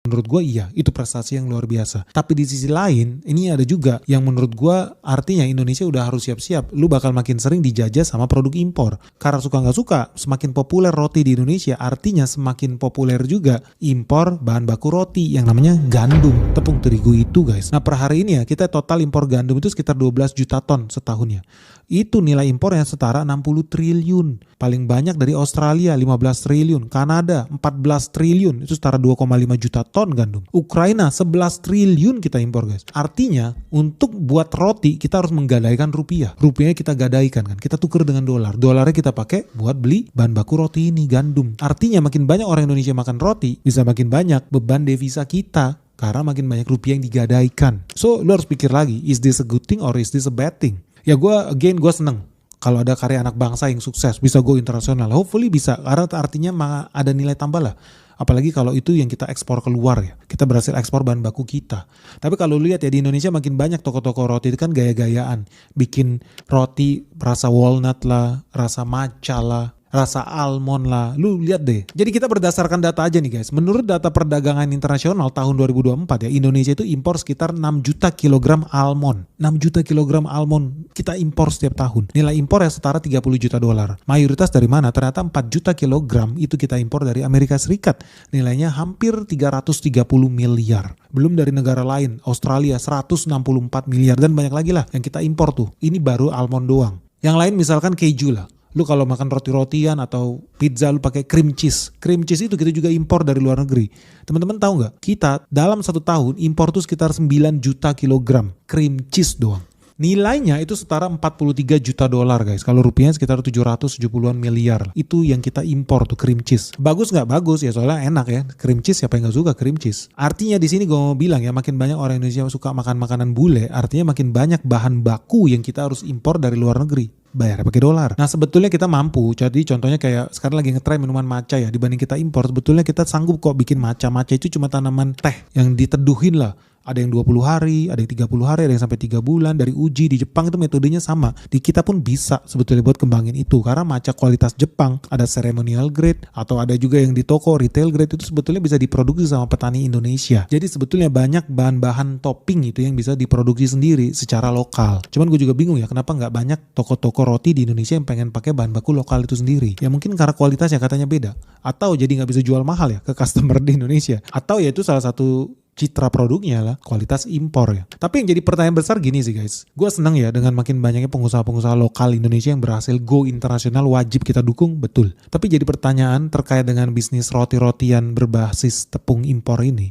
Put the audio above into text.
Menurut gue iya, itu prestasi yang luar biasa. Tapi di sisi lain, ini ada juga yang menurut gue artinya Indonesia udah harus siap-siap. Lu bakal makin sering dijajah sama produk impor. Karena suka nggak suka, semakin populer roti di Indonesia, artinya semakin populer juga impor bahan baku roti yang namanya gandum, tepung terigu itu guys. Nah per hari ini ya, kita total impor gandum itu sekitar 12 juta ton setahunnya. Itu nilai impor yang setara 60 triliun. Paling banyak dari Australia 15 triliun, Kanada 14 triliun, itu setara 2,5 juta ton gandum. Ukraina 11 triliun kita impor guys. Artinya untuk buat roti kita harus menggadaikan rupiah. Rupiahnya kita gadaikan kan, kita tuker dengan dolar. Dolarnya kita pakai buat beli bahan baku roti ini, gandum. Artinya makin banyak orang Indonesia makan roti, bisa makin banyak beban devisa kita. Karena makin banyak rupiah yang digadaikan. So lu harus pikir lagi, is this a good thing or is this a bad thing? Ya gue seneng kalau ada karya anak bangsa yang sukses bisa go internasional. Hopefully bisa, karena artinya ada nilai tambah lah. Apalagi kalau itu yang kita ekspor keluar ya. Kita berhasil ekspor bahan baku kita. Tapi kalau lihat ya di Indonesia makin banyak toko-toko roti itu kan gaya-gayaan. Bikin roti rasa walnut lah, rasa matcha lah, rasa almond lah, lu lihat deh. Jadi kita berdasarkan data aja nih guys. Menurut data perdagangan internasional tahun 2024 ya, Indonesia itu impor sekitar 6 juta kilogram almond. 6 juta kilogram almond kita impor setiap tahun. Nilai impor ya setara 30 juta dolar. Mayoritas dari mana? Ternyata 4 juta kilogram itu kita impor dari Amerika Serikat. Nilainya hampir 330 miliar. Belum dari negara lain, Australia 164 miliar dan banyak lagi lah yang kita impor tuh. Ini baru almond doang. Yang lain misalkan keju lah. Lu kalau makan roti-rotian atau pizza lu pakai cream cheese. Cream cheese itu kita juga impor dari luar negeri. Teman-teman tahu nggak? Kita dalam 1 tahun impor tuh sekitar 9 juta kilogram cream cheese doang. Nilainya itu setara 43 juta dolar guys. Kalau rupiahnya sekitar 770-an miliar. Itu yang kita impor tuh cream cheese. Bagus nggak? Bagus ya, soalnya enak ya. Cream cheese siapa yang nggak suka cream cheese? Artinya di sini gue mau bilang ya, makin banyak orang Indonesia suka makan makanan bule. Artinya makin banyak bahan baku yang kita harus impor dari luar negeri. Bayar pakai dolar. Nah sebetulnya kita mampu. Jadi contohnya kayak sekarang lagi ngetren minuman matcha ya. Dibanding kita impor, sebetulnya kita sanggup kok bikin matcha. Matcha itu cuma tanaman teh yang diteduhin lah. Ada yang 20 hari, ada yang 30 hari, ada yang sampai 3 bulan. Dari uji di Jepang itu metodenya sama. Di kita pun bisa sebetulnya buat kembangin itu. Karena matcha kualitas Jepang, ada ceremonial grade, atau ada juga yang di toko retail grade, itu sebetulnya bisa diproduksi sama petani Indonesia. Jadi sebetulnya banyak bahan-bahan topping itu yang bisa diproduksi sendiri secara lokal. Cuman gue juga bingung ya, kenapa nggak banyak toko-toko roti di Indonesia yang pengen pakai bahan baku lokal itu sendiri. Ya mungkin karena kualitasnya katanya beda. Atau jadi nggak bisa jual mahal ya ke customer di Indonesia. Atau ya itu salah satu citra produknya lah kualitas impor ya. Tapi yang jadi pertanyaan besar gini sih guys. Gue seneng ya dengan makin banyaknya pengusaha-pengusaha lokal Indonesia yang berhasil go internasional, wajib kita dukung, betul. Tapi jadi pertanyaan terkait dengan bisnis roti-rotian berbasis tepung impor ini.